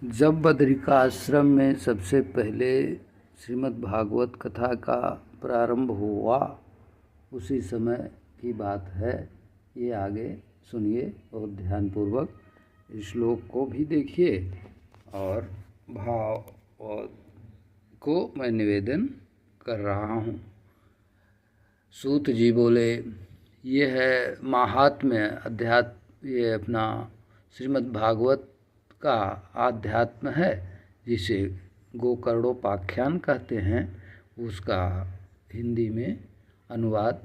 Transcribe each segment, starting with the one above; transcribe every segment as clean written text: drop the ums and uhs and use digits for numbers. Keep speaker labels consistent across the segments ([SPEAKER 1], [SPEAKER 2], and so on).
[SPEAKER 1] जब बद्रिकाश्रम में सबसे पहले श्रीमद् भागवत कथा का प्रारंभ हुआ उसी समय की बात है। ये आगे सुनिए और ध्यानपूर्वक श्लोक को भी देखिए और भाव को मैं निवेदन कर रहा हूँ। सूत जी बोले, ये है महात्म्य अध्यात्म, ये अपना श्रीमद् भागवत का आध्यात्म है जिसे गोकर्णोपाख्यान कहते हैं। उसका हिंदी में अनुवाद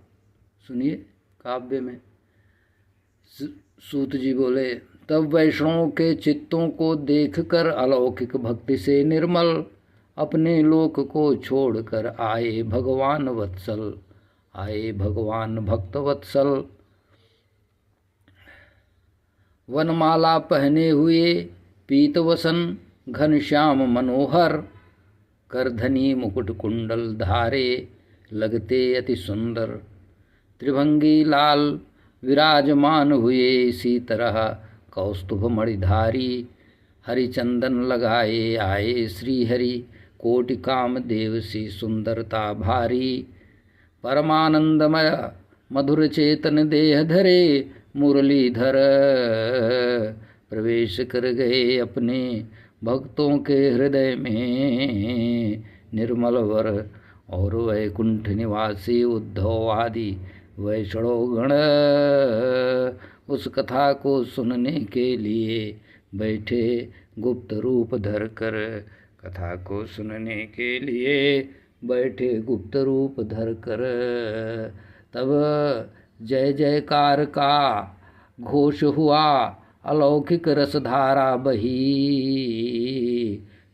[SPEAKER 1] सुनिए काव्य में। सूत जी बोले, तब वैष्णवों के चित्तों को देखकर अलौकिक भक्ति से निर्मल अपने लोक को छोड़कर आए भगवान वत्सल, आए भगवान भक्त वत्सल। वनमाला पहने हुए पीतवसन घनश्याम मनोहर, करधनी मुकुट कुंडल धारे लगते अति सुंदर। त्रिभंगी लाल विराजमान हुए इसी तरह कौस्तुभ मणिधारी, हरिचंदन लगाए आए श्री हरि, कोटि काम देव सी सुंदरता भारी। परमानंदमय मधुर चेतन देह धरे मुरलीधर, प्रवेश कर गए अपने भक्तों के हृदय में निर्मल वर। और वैकुंठ निवासी उद्धव आदि वैष्णव गण उस कथा को सुनने के लिए बैठे गुप्त रूप धर कर, कथा को सुनने के लिए बैठे गुप्त रूप धर कर। तब जय जयकार का घोष हुआ, अलौकिक रसधारा बही,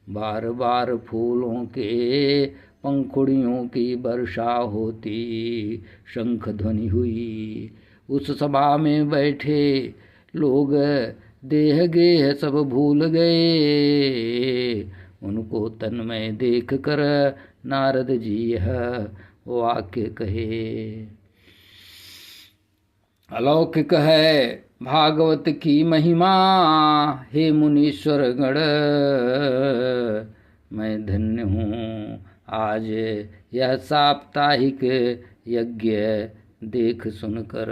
[SPEAKER 1] बार बार फूलों के पंखुड़ियों की वर्षा होती, शंख ध्वनि हुई। उस सभा में बैठे लोग देह गेह सब भूल गए, उनको तन्मय देख कर नारद जी यह वाक्य कहे। अलौकिक है भागवत की महिमा, हे मुनीश्वर गण मैं धन्य हूँ आज यह साप्ताहिक यज्ञ देख सुनकर।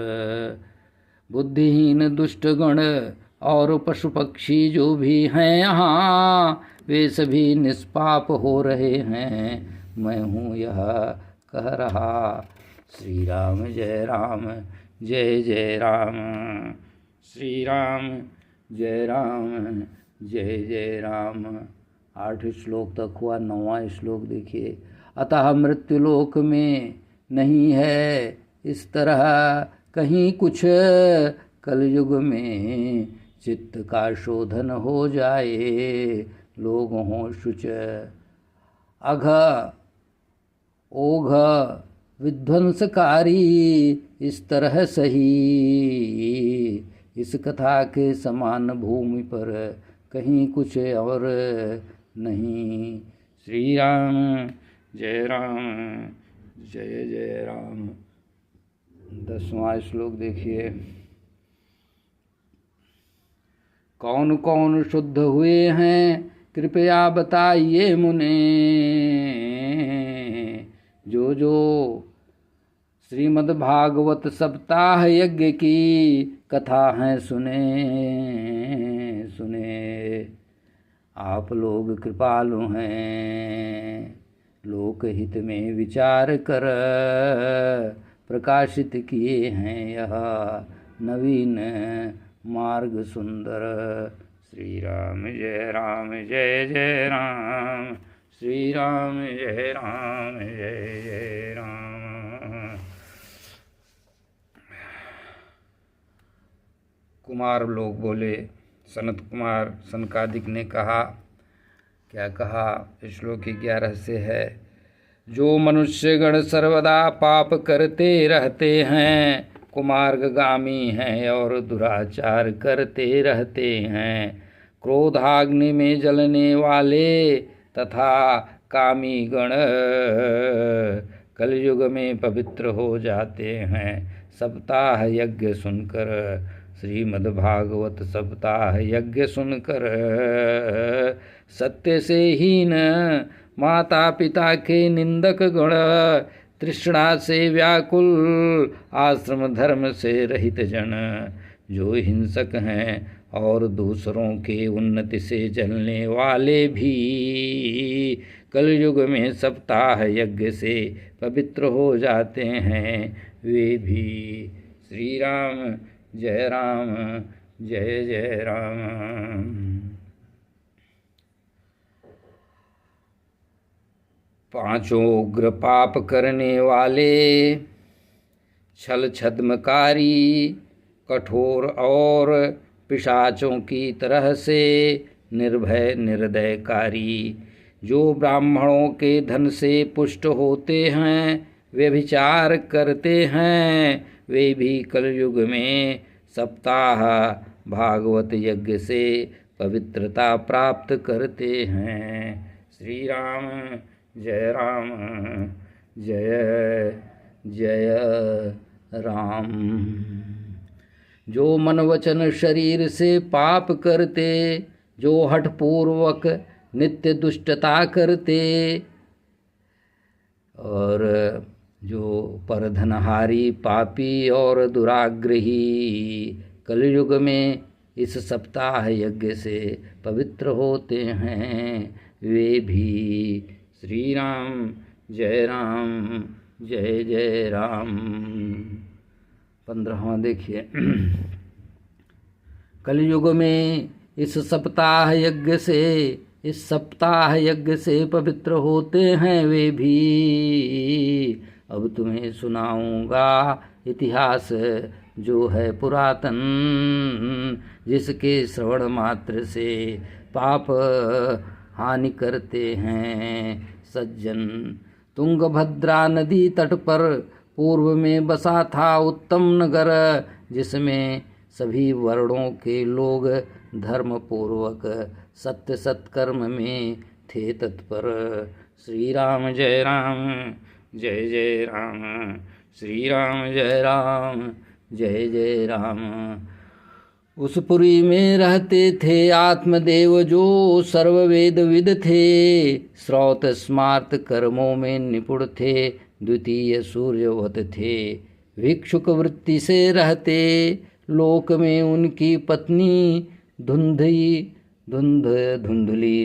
[SPEAKER 1] बुद्धिहीन दुष्ट गण और पशु पक्षी जो भी हैं यहाँ, वे सभी निष्पाप हो रहे हैं, मैं हूँ यह कह रहा। श्री राम जय राम जय जय राम, श्री राम जय राम जय जय राम। 8 श्लोक तक हुआ। 9वां श्लोक देखिए। अतः मृत्युलोक में नहीं है इस तरह कहीं कुछ, कलयुग में चित्त का शोधन हो जाए, लोग हों शुच। अघ ओघ विध्वंसकारी इस तरह सही, इस कथा के समान भूमि पर कहीं कुछ और नहीं। श्री राम जय जय राम। 10वां श्लोक देखिए। कौन कौन शुद्ध हुए हैं कृपया बताइए मुने, जो जो श्रीमद् भागवत सप्ताह यज्ञ की कथा है सुने सुने। आप लोग कृपालु हैं, लोकहित में विचार कर प्रकाशित किए हैं यह नवीन मार्ग सुंदर। श्री राम जय जय राम, श्री राम जय जय राम। कुमार लोग बोले, सनत कुमार सनकादिक ने कहा, क्या कहा? श्लोक 11 से है। जो मनुष्यगण सर्वदा पाप करते रहते हैं, कुमार्गगामी हैं और दुराचार करते रहते हैं, क्रोधाग्नि में जलने वाले तथा कामी गण कलयुग में पवित्र हो जाते हैं। सप्ताह यज्ञ सुनकर श्रीमद्भागवत सप्ताह यज्ञ सुनकर सत्य से हीन माता पिता के निंदक गण, तृष्णा से व्याकुल आश्रम धर्म से रहित जन, जो हिंसक हैं और दूसरों के उन्नति से जलने वाले भी कलयुग में सप्ताह यज्ञ से पवित्र हो जाते हैं, वे भी। श्री राम जय राम, जय जय राम। पांचों उग्र पाप करने वाले, छल छद्मकारी, कठोर और पिशाचों की तरह से निर्भय निर्दयकारी, जो ब्राह्मणों के धन से पुष्ट होते हैं, व्यभिचार करते हैं, वे भी कलयुग में सप्ताह भागवत यज्ञ से पवित्रता प्राप्त करते हैं। श्री राम जय राम, जय जय राम। जो मन वचन शरीर से पाप करते, जो हठपूर्वक नित्य दुष्टता करते, और जो परधनहारी पापी और दुराग्रही कलयुग में इस सप्ताह यज्ञ से पवित्र होते हैं, वे भी। श्री राम जय राम, जय जय राम। 15वां देखिए। कलयुग में इस सप्ताह यज्ञ से पवित्र होते हैं, वे भी। अब तुम्हें सुनाऊंगा इतिहास जो है पुरातन, जिसके श्रवण मात्र से पाप हानि करते हैं सज्जन। तुंगभद्रा नदी तट पर पूर्व में बसा था उत्तम नगर, जिसमें सभी वर्णों के लोग धर्म पूर्वक सत्य सत्कर्म में थे तत्पर। श्री राम जय राम, जय जय राम। श्री राम जय राम, जय जय राम। उस पुरी में रहते थे आत्मदेव, जो सर्ववेद विद थे, श्रौत स्मार्त कर्मों में निपुण थे, द्वितीय सूर्यवत थे। भिक्षुक वृत्ति से रहते, लोक में उनकी पत्नी धुंधली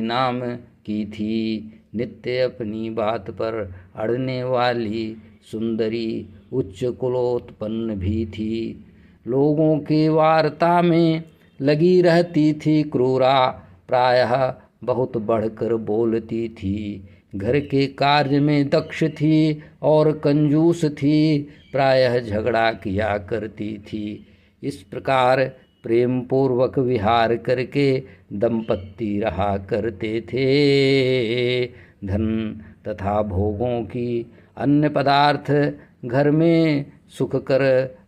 [SPEAKER 1] नाम की थी। नित्य अपनी बात पर अड़ने वाली सुंदरी उच्च कुलोत्पन्न भी थी। लोगों के वार्ता में लगी रहती थी क्रूरा, प्रायः बहुत बढ़कर बोलती थी। घर के कार्य में दक्ष थी और कंजूस थी, प्रायः झगड़ा किया करती थी। इस प्रकार प्रेम पूर्वक विहार करके दंपत्ति रहा करते थे। धन तथा भोगों की अन्य पदार्थ घर में सुख कर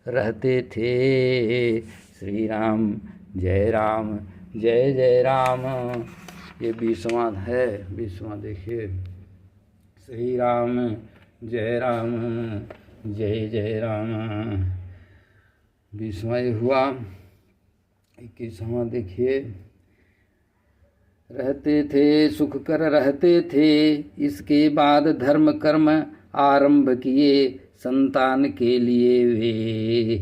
[SPEAKER 1] रहते थे। श्री राम जय राम, जय जय राम। ये 20वां है, 20वां देखिए। श्री राम जय राम, जय जय राम। 20वां ये हुआ। 21वां देखिए। रहते थे सुख कर रहते थे, इसके बाद धर्म कर्म आरंभ किए, संतान के लिए वे।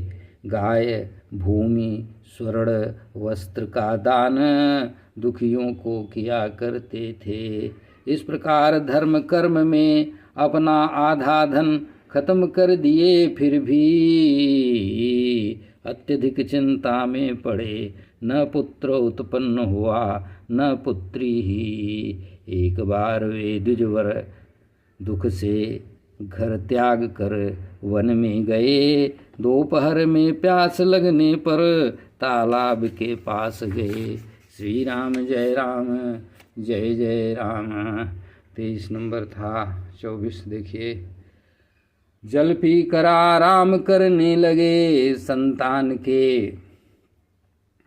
[SPEAKER 1] गाय भूमि स्वर्ण वस्त्र का दान दुखियों को किया करते थे। इस प्रकार धर्म कर्म में अपना आधा धन खत्म कर दिए, फिर भी अत्यधिक चिंता में पड़े। न पुत्र उत्पन्न हुआ न पुत्री ही। एक बार वे द्विजवर दुख से घर त्याग कर वन में गए। दोपहर में प्यास लगने पर तालाब के पास गए। श्री राम जय राम, जय जय राम। 23 नंबर था। 24 देखिए। जल पी कर आराम करने लगे, संतान के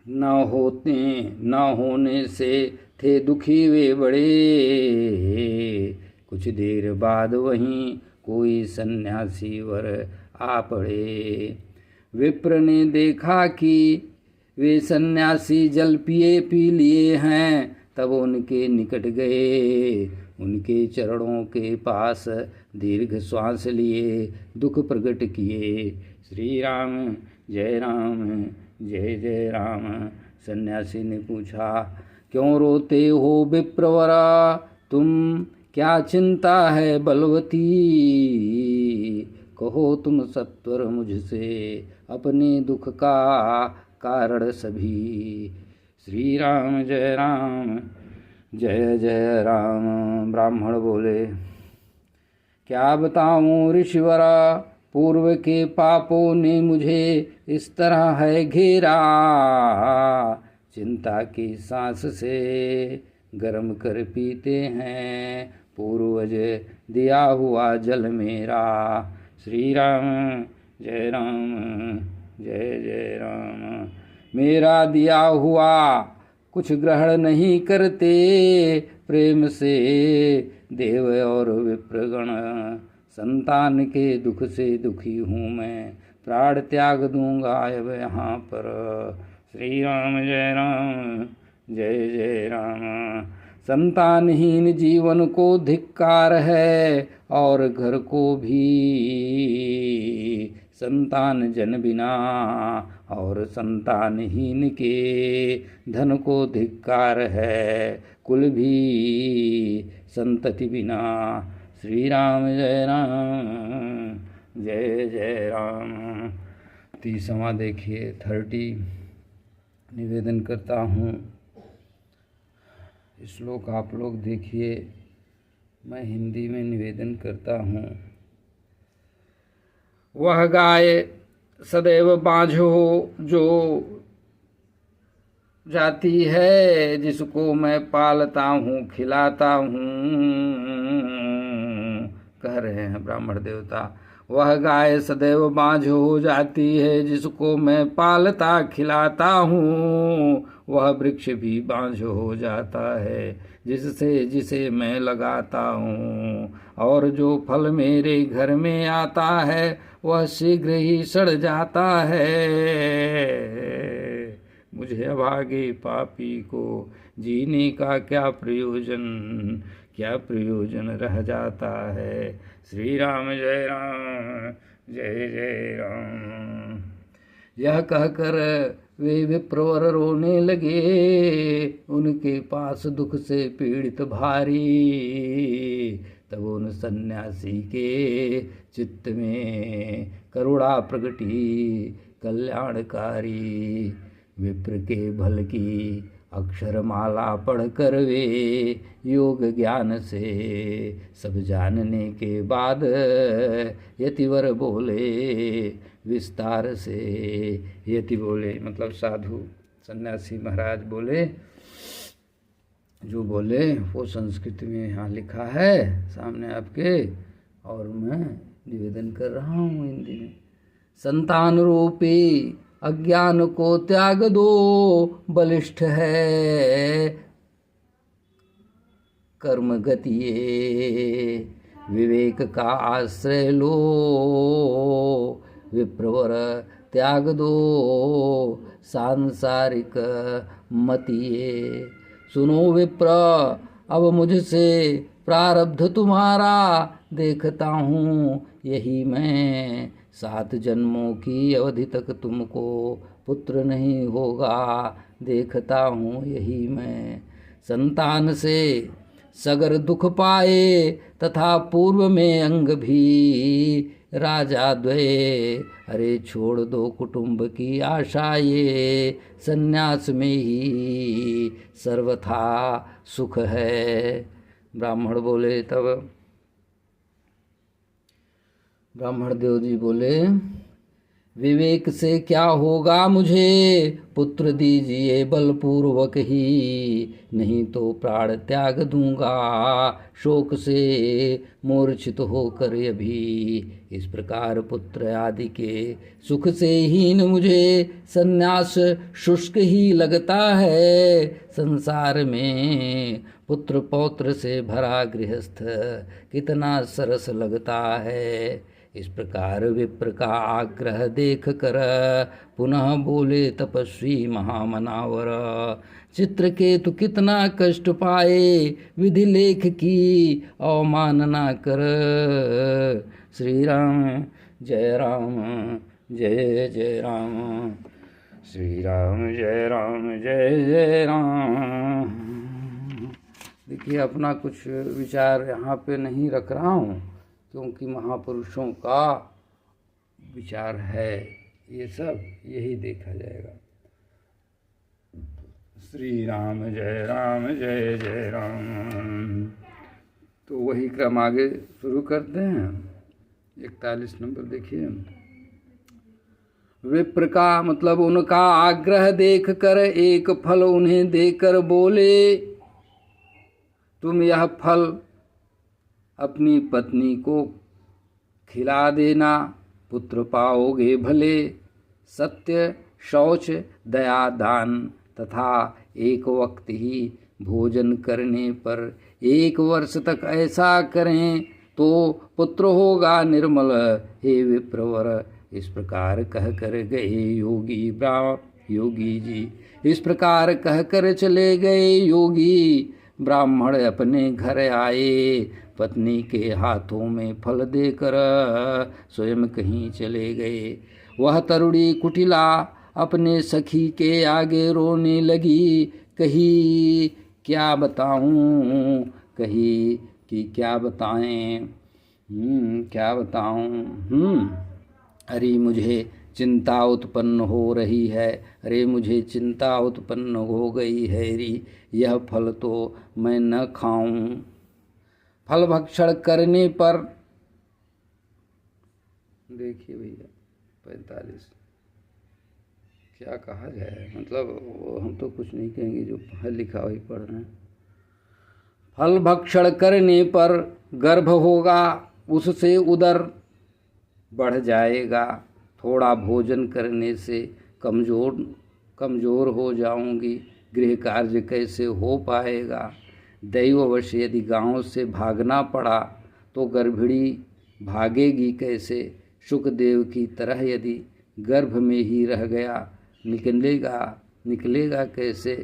[SPEAKER 1] न होने से थे दुखी वे बड़े। कुछ देर बाद वहीं कोई सन्यासी वर आ पड़े। विप्र ने देखा कि वे सन्यासी जल पिए पी लिए हैं, तब उनके निकट गए, उनके चरणों के पास दीर्घ श्वास लिए दुख प्रकट किए। श्री राम जय राम। सन्यासी ने पूछा, क्यों रोते हो विप्रवरा, तुम क्या चिंता है बलवती, कहो तुम सत्वर मुझसे अपने दुख का कारण सभी। श्री राम जय राम। ब्राह्मण बोले, क्या बताऊं ऋषिवरा, पूर्व के पापों ने मुझे इस तरह है घेरा, चिंता की सांस से गर्म कर पीते हैं पूर्वज दिया हुआ जल मेरा। श्री राम जय राम। मेरा दिया हुआ कुछ ग्रहण नहीं करते, प्रेम से देव और विप्रगण, संतान के दुख से दुखी हूँ मैं, प्राण त्याग दूंगा अब यहाँ पर। श्री राम जय राम। संतानहीन जीवन को धिक्कार है, और घर को भी संतान जन बिना, और संतानहीन के धन को धिक्कार है, कुल भी संतति बिना। श्री राम जय राम। 30वां देखिए 30। निवेदन करता हूँ, श्लोक आप लोग देखिए, मैं हिंदी में निवेदन करता हूँ। वह गाय सदैव बाँझ हो जो जाती है, जिसको मैं पालता हूँ खिलाता हूँ, कह रहे हैं ब्राह्मण देवता। वह गाय सदैव बाँझ हो जाती है, जिसको मैं पालता खिलाता हूँ, वह वृक्ष भी बाँझ हो जाता है, जिसे मैं लगाता हूँ, और जो फल मेरे घर में आता है वह शीघ्र ही सड़ जाता है। मुझे अभागे पापी को जीने का क्या प्रयोजन रह जाता है। श्री राम जय राम। यह कहकर वे विप्रवर रोने लगे, उनके पास दुख से पीड़ित भारी। तब उन सन्यासी के चित्त में करुणा प्रगटी कल्याणकारी। विप्र के भल की अक्षरमाला पढ़कर वे योग ज्ञान से सब जानने के बाद यतिवर बोले विस्तार से। यति बोले मतलब साधु, सन्यासी महाराज बोले, जो बोले वो संस्कृत में यहाँ लिखा है सामने आपके, और मैं निवेदन कर रहा हूँ हिंदी में। संतान रूपी अज्ञान को त्याग दो, बलिष्ठ है कर्म गतिये, विवेक का आश्रय लो, विप्रवर त्याग दो सांसारिक मतिये। सुनो विप्र, अब मुझसे प्रारब्ध तुम्हारा देखता हूँ यही मैं। 7 जन्मों की अवधि तक तुमको पुत्र नहीं होगा, देखता हूँ यही मैं। संतान से सगर दुख पाए, तथा पूर्व में अंग भी राजा द्वय। अरे छोड़ दो कुटुंब की आशा, ये संन्यास में ही सर्वथा सुख है। ब्राह्मण बोले, तब ब्राह्मण देव जी बोले, विवेक से क्या होगा मुझे, पुत्र दीजिए बलपूर्वक ही, नहीं तो प्राण त्याग दूंगा शोक से मूर्छित होकर अभी। इस प्रकार पुत्र आदि के सुख से हीन मुझे सन्यास शुष्क ही लगता है। संसार में पुत्र पौत्र से भरा गृहस्थ कितना सरस लगता है, इस प्रकार विप्र का आग्रह देख कर पुनः बोले तपस्वी महामनावर। चित्रकेतु कितना कष्ट पाए, विधि लेख की अवमानना कर। श्री राम जय राम, जय जय राम, श्री राम जय राम, जय जय राम। देखिए, अपना कुछ विचार यहाँ पे नहीं रख रहा हूँ, क्योंकि महापुरुषों का विचार है ये सब, यही देखा जाएगा। श्री राम जय राम, जय जय राम। तो वही क्रम आगे शुरू करते हैं। 41 नंबर देखिए। विप्र का मतलब उनका आग्रह देख कर एक फल उन्हें देकर बोले, तुम यह फल अपनी पत्नी को खिला देना, पुत्र पाओगे भले। सत्य, शौच, दया, दान तथा एक वक्त ही भोजन करने पर 1 वर्ष तक ऐसा करें तो पुत्र होगा निर्मल। हे विप्रवर, इस प्रकार कह कर गए योगी जी। इस प्रकार कह कर चले गए योगी। ब्राह्मण अपने घर आए, पत्नी के हाथों में फल देकर स्वयं कहीं चले गए। वह तरुणी कुटिला अपने सखी के आगे रोने लगी। कही क्या बताऊं, कही कि क्या बताएं, क्या बताऊं। अरे मुझे चिंता उत्पन्न हो रही है, अरे मुझे चिंता उत्पन्न हो गई है री। यह फल तो मैं न खाऊं। फल भक्षण करने पर, देखिए भैया 45 क्या कहा जाए, मतलब हम तो कुछ नहीं कहेंगे, जो है लिखा वही पढ़ रहे हैं। फल भक्षण करने पर गर्भ होगा, उससे उदर बढ़ जाएगा। थोड़ा भोजन करने से कमज़ोर हो जाऊंगी। गृह कार्य कैसे हो पाएगा। दैववश यदि गांव से भागना पड़ा तो गर्भिणी भागेगी कैसे। शुकदेव की तरह यदि गर्भ में ही रह गया निकलेगा कैसे।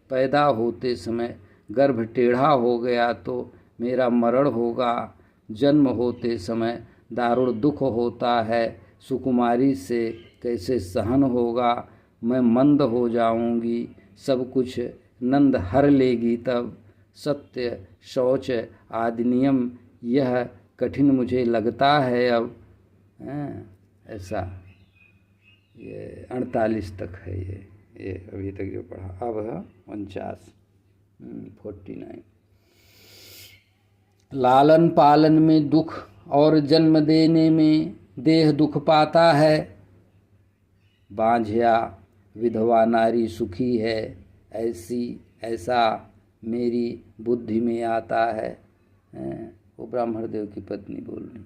[SPEAKER 1] पैदा होते समय गर्भ टेढ़ा हो गया तो मेरा मरण होगा। जन्म होते समय दारुण दुख होता है, सुकुमारी से कैसे सहन होगा। मैं मंद हो जाऊंगी, सब कुछ नंद हर लेगी तब। सत्य, शौच आदि नियम यह कठिन मुझे लगता है अब। ऐसा ये 48 तक है ये अभी तक जो पढ़ा। अब है 49। लालन पालन में दुख और जन्म देने में देह दुख पाता है। बांझया विधवा नारी सुखी है, ऐसा मेरी बुद्धि में आता है। वो ब्राह्मण देव की पत्नी बोल रही।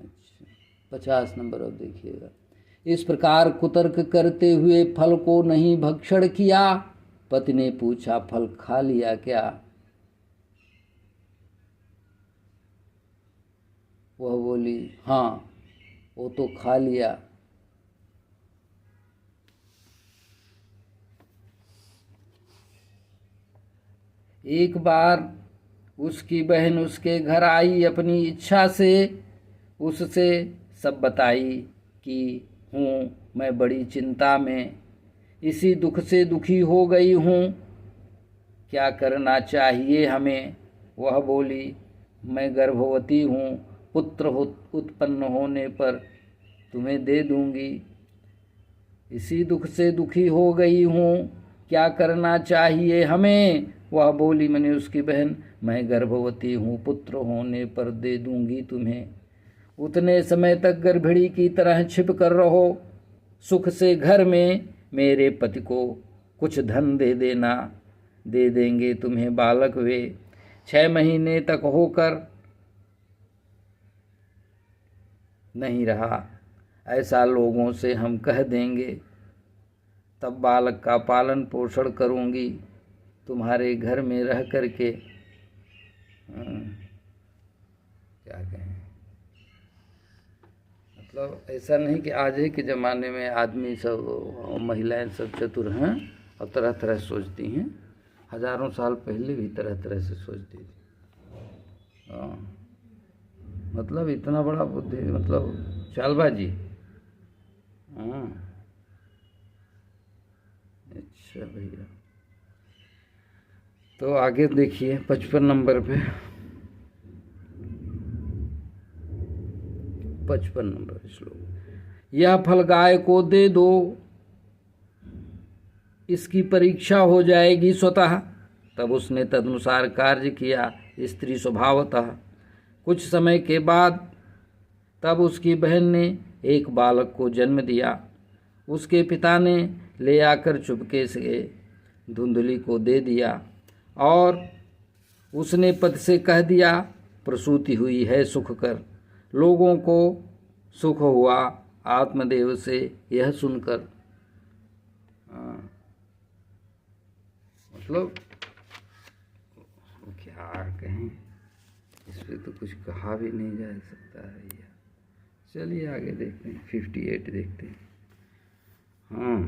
[SPEAKER 1] अच्छा 50 नंबर अब देखिएगा। इस प्रकार कुतर्क करते हुए फल को नहीं भक्षण किया। पति ने पूछा, फल खा लिया क्या। वह बोली, हाँ वो तो खा लिया। एक बार उसकी बहन उसके घर आई, अपनी इच्छा से उससे सब बताई कि हूँ मैं बड़ी चिंता में, इसी दुख से दुखी हो गई हूँ, क्या करना चाहिए हमें। वह बोली, मैं गर्भवती हूँ, पुत्र उत्पन्न होने पर तुम्हें दे दूंगी। इसी दुख से दुखी हो गई हूँ, क्या करना चाहिए हमें। वह बोली, मैंने उसकी बहन, मैं गर्भवती हूँ, पुत्र होने पर दे दूंगी तुम्हें। उतने समय तक गर्भिणी की तरह छिप कर रहो। सुख से घर में मेरे पति को कुछ धन दे देना, दे देंगे तुम्हें बालक वे। 6 महीने तक होकर नहीं रहा, ऐसा लोगों से हम कह देंगे, तब बालक का पालन पोषण करूंगी तुम्हारे घर में रह करके। क्या कहें, मतलब ऐसा नहीं कि आज ही के ज़माने में आदमी सब महिलाएं सब चतुर हैं और तरह तरह सोचती हैं, हजारों साल पहले भी तरह तरह से सोचती थी। हाँ, मतलब इतना बड़ा बुद्धि, मतलब चालबाजी। हाँ, अच्छा भैया, तो आगे देखिए 55 नंबर पे, 55 नंबर श्लोक। यह फल गाय को दे दो, इसकी परीक्षा हो जाएगी स्वतः। तब उसने तदनुसार कार्य किया, स्त्री स्वभावतः। कुछ समय के बाद तब उसकी बहन ने एक बालक को जन्म दिया। उसके पिता ने ले आकर चुपके से धुंधली को दे दिया और उसने पति से कह दिया, प्रसूति हुई है सुख कर। लोगों को सुख हुआ आत्मदेव से यह सुनकर। मतलब क्या कहें, इस पर तो कुछ कहा भी नहीं जा सकता है यार। चलिए आगे देखते हैं, 58 देखते हैं। हाँ,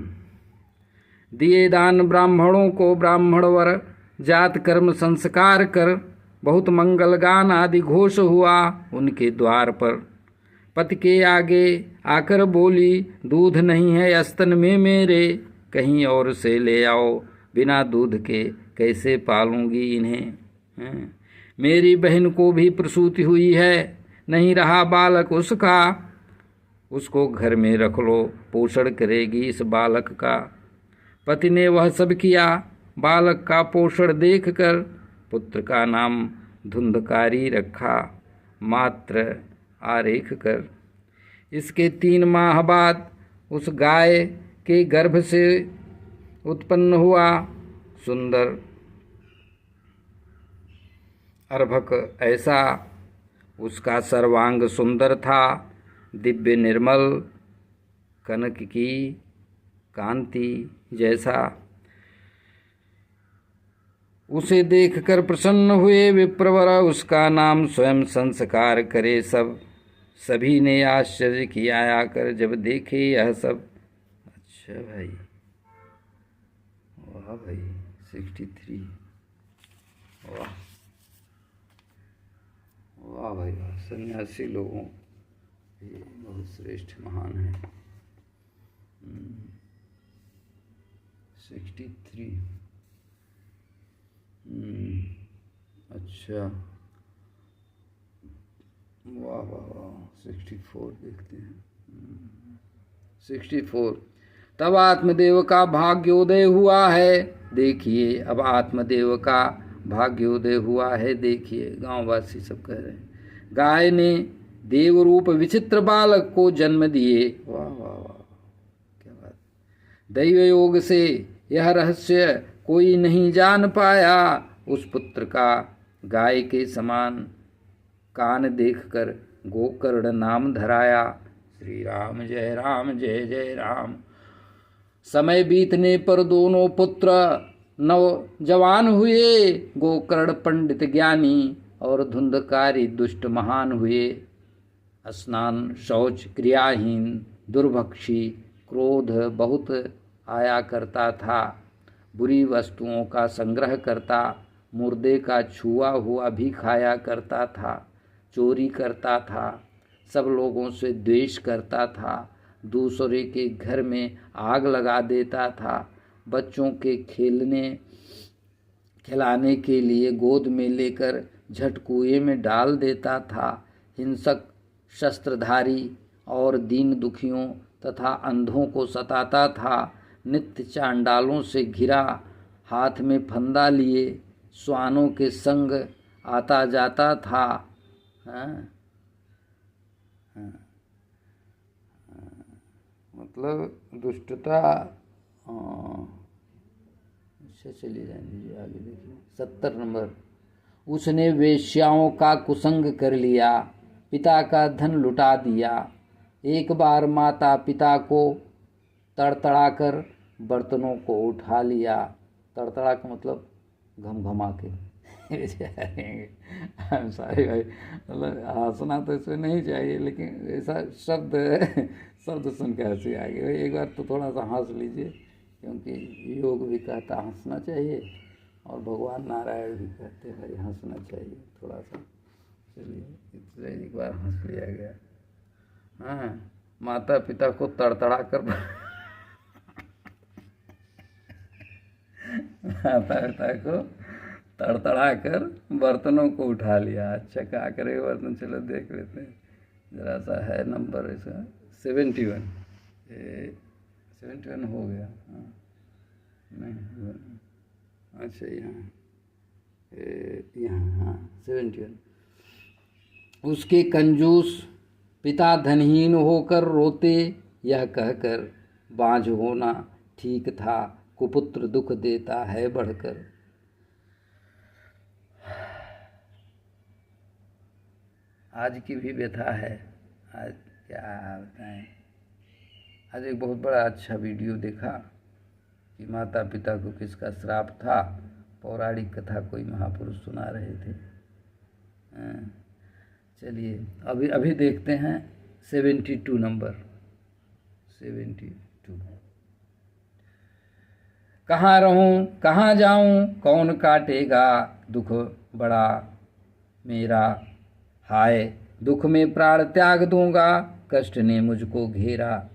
[SPEAKER 1] दिए दान ब्राह्मणों को ब्राह्मण वर, जात कर्म संस्कार कर। बहुत मंगल गान आदि घोष हुआ उनके द्वार पर। पति के आगे आकर बोली, दूध नहीं है स्तन में मेरे, कहीं और से ले आओ, बिना दूध के कैसे पालूंगी इन्हें। मेरी बहन को भी प्रसूति हुई है, नहीं रहा बालक उसका, उसको घर में रख लो, पोषण करेगी इस बालक का। पति ने वह सब किया, बालक का पोषण देखकर पुत्र का नाम धुंधकारी रखा, मात्र आरेख कर। इसके 3 माह बाद उस गाय के गर्भ से उत्पन्न हुआ सुंदर अर्भक ऐसा। उसका सर्वांग सुंदर था, दिव्य निर्मल कनक की कांति जैसा। उसे देखकर प्रसन्न हुए विप्रवर, उसका नाम स्वयं संस्कार करे सब। सभी ने आश्चर्य किया आकर जब देखे यह सब। अच्छा भाई, वाह भाई, 63, वाह वाह भाई वाह। सन्यासी लोगों ये बहुत श्रेष्ठ महान है। 63, अच्छा, वाह वाह वाह। 64 देखते हैं। 64, तब आत्मदेव का भाग्योदय हुआ है, देखिए अब आत्मदेव का भाग्योदय हुआ है, देखिए गांववासी सब कह रहे हैं। गाय ने देवरूप विचित्र बालक को जन्म दिए, वाह वाह वाह, क्या बात। दैव योग से यह रहस्य कोई नहीं जान पाया, उस पुत्र का गाय के समान कान देखकर गोकर्ण नाम धराया। श्री राम जय जय राम। समय बीतने पर दोनों पुत्र नवजवान हुए, गोकर्ण पंडित ज्ञानी और धुंधकारी दुष्ट महान हुए। स्नान शौच क्रियाहीन, दुर्भक्षी, क्रोध बहुत आया करता था, बुरी वस्तुओं का संग्रह करता, मुर्दे का छुआ हुआ भी खाया करता था, चोरी करता था, सब लोगों से द्वेष करता था, दूसरे के घर में आग लगा देता था, बच्चों के खिलाने के लिए गोद में लेकर झटकुएं में डाल देता था, हिंसक, शस्त्रधारी और दीन दुखियों तथा अंधों को सताता था, नित्य चांडालों से घिरा, हाथ में फंदा लिए श्वानों के संग आता जाता था। मतलब दुष्टता। अच्छा चलिए जाने दीजिए, आगे देखिए 70 नंबर। उसने वेश्याओं का कुसंग कर लिया, पिता का धन लुटा दिया। एक बार माता पिता को तड़तड़ाकर बर्तनों को उठा लिया। तड़तड़ा का मतलब घमघमा के I'm sorry भाई, मतलब हंसना तो इसमें नहीं चाहिए, लेकिन ऐसा शब्द सुन के हंसी आ गई भाई। एक बार तो थोड़ा सा हंस लीजिए, क्योंकि योग भी कहता हंसना चाहिए और भगवान नारायण भी कहते हैं भाई हंसना चाहिए थोड़ा सा। चलिए, इसलिए एक बार हंस लिया गया। हाँ, माता पिता को तड़तड़ा कर माता पिता को तड़तड़ा कर बर्तनों को उठा लिया। अच्छा, क्या करे बर्तन, चलो देख लेते हैं जरा सा। है नंबर इसका 71, 71 हो गया। हाँ नहीं, अच्छा यहाँ हाँ 71। उसके कंजूस पिता धनहीन होकर रोते, यह कहकर बाँझ होना ठीक था, कुपुत्र दुख देता है बढ़कर। आज की भी व्यथा है। आज क्या बताएं, आज एक बहुत बड़ा अच्छा वीडियो देखा कि माता पिता को किसका श्राप था। पौराणिक कथा कोई महापुरुष सुना रहे थे। चलिए अभी देखते हैं 72 नंबर। 72। कहाँ रहूं कहाँ जाऊं, कौन काटेगा दुख बड़ा मेरा, हाय दुख में प्राण त्याग दूंगा, कष्ट ने मुझको घेरा।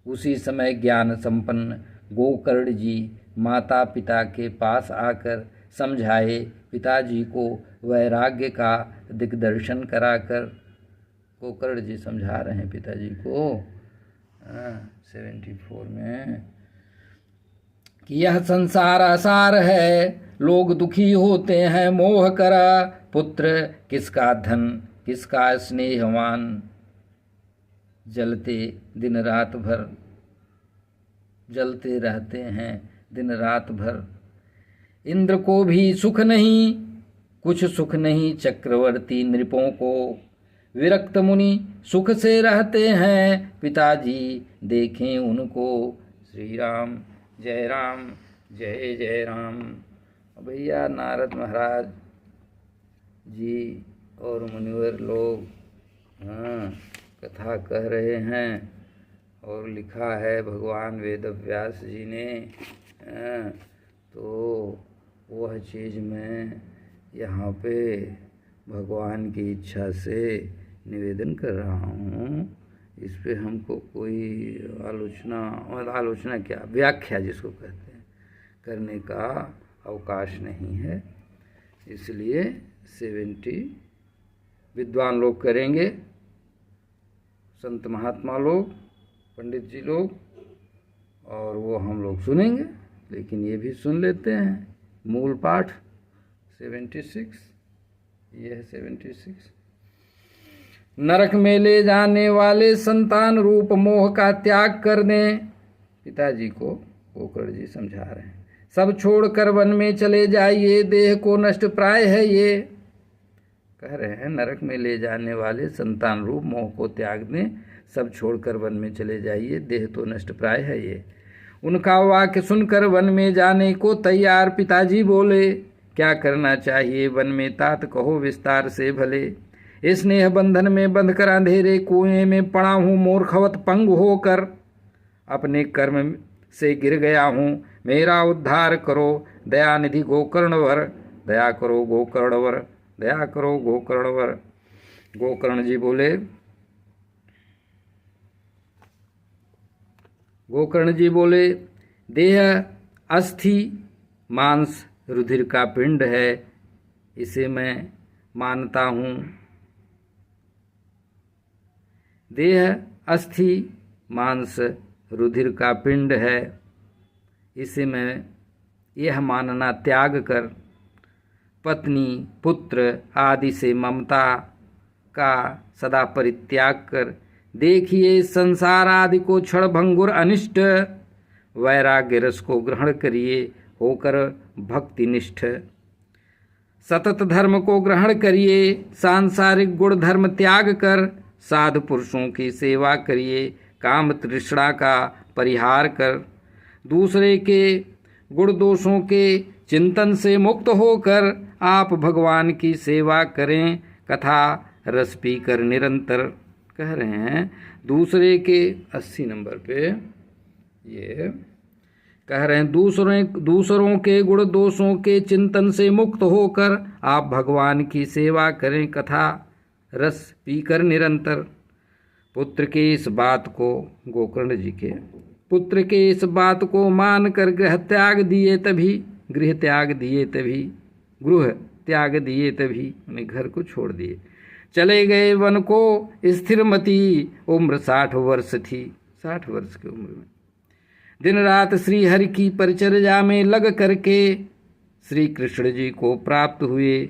[SPEAKER 1] उसी समय ज्ञान संपन्न गोकर्ण जी माता पिता के पास आकर समझाए, पिताजी को वैराग्य का दिग्दर्शन कराकर। गोकर्ण जी समझा रहे हैं पिताजी को 74 में कि यह संसार असार है, लोग दुखी होते हैं मोह करा, पुत्र किसका धन किसका स्नेहवान, जलते दिन रात भर, जलते रहते हैं दिन रात भर। इंद्र को भी सुख नहीं, कुछ सुख नहीं चक्रवर्ती नृपों को, विरक्त मुनि सुख से रहते हैं, पिताजी देखें उनको। श्री राम जय राम, जय जय राम। भैया नारद महाराज जी और मुनिवर लोग कथा कह रहे हैं, और लिखा है भगवान वेद व्यास जी ने। तो वह चीज़ मैं यहाँ पे भगवान की इच्छा से निवेदन कर रहा हूँ। इस पे हमको कोई आलोचना क्या, व्याख्या जिसको कहते हैं, करने का अवकाश नहीं है। इसलिए 70 विद्वान लोग करेंगे, संत महात्मा लोग, पंडित जी लोग, और वो हम लोग सुनेंगे। लेकिन ये भी सुन लेते हैं मूल पाठ 76। ये है 76। नरक में ले जाने वाले संतान रूप मोह का त्याग कर दें, पिताजी को गोकर्ण जी समझा रहे हैं। सब छोड़कर वन में चले जाइए, देह को नष्ट प्राय है ये। कह रहे हैं नरक में ले जाने वाले संतान रूप मोह को त्याग दें, सब छोड़कर वन में चले जाइए, देह तो नष्ट प्राय है ये। उनका वाक्य सुनकर वन में जाने को तैयार पिताजी बोले, क्या करना चाहिए वन में तात कहो विस्तार से भले। स्नेह बंधन में बंधकर अंधेरे कुएं में पड़ा हूँ, मूर्खवत पंगु होकर अपने कर्म से गिर गया हूँ, मेरा उद्धार करो दयानिधि गोकर्णवर, दया करो गोकर्णवर, दया करो गोकर्णवर। गोकर्ण जी बोले, गोकर्ण जी बोले, देह अस्थि मांस रुधिर का पिंड है, इसे मैं मानता हूँ। देह अस्थि मांस रुधिर का पिंड है, इसे मैं यह मानना त्याग कर, पत्नी पुत्र आदि से ममता का सदा परित्याग कर, देखिए संसार आदि को क्षण भंगुर अनिष्ट, वैराग्य रस को ग्रहण करिए होकर भक्तिनिष्ठ। सतत धर्म को ग्रहण करिए, सांसारिक गुण धर्म त्याग कर, साधु पुरुषों की सेवा करिए, काम तृष्णा का परिहार कर, दूसरे के गुण दोषों के चिंतन से मुक्त होकर आप भगवान की सेवा करें, कथा रस पी कर निरंतर। कह रहे हैं दूसरे के 80 नंबर पे ये कह रहे हैं दूसरों के गुण दोषों के चिंतन से मुक्त होकर आप भगवान की सेवा करें, कथा रस पीकर निरंतर। पुत्र के इस बात को गोकर्ण जी के पुत्र के इस बात को मान कर गृह त्याग दिए तभी उन्हें घर को छोड़ दिए, चले गए वन को स्थिरमती। उम्र 60 वर्ष थी, 60 वर्ष की उम्र में दिन रात श्री हरि की परिचर्या में लग करके श्री कृष्ण जी को प्राप्त हुए।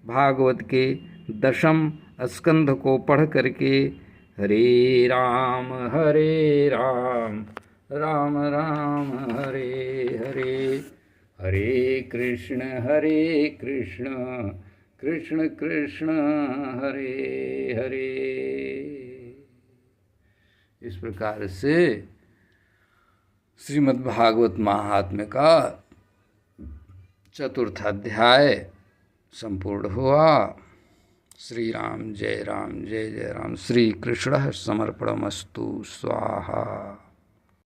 [SPEAKER 1] भागवत के 10वें स्कंध को पढ़ करके हरे राम राम राम हरे हरे, हरे कृष्ण कृष्ण कृष्ण हरे हरे। इस प्रकार से श्रीमद् भागवत महात्म्य का 4था अध्याय संपूर्ण हुआ। श्री राम जय जय राम। श्री कृष्ण समर्पणमस्तु। स्वाहा।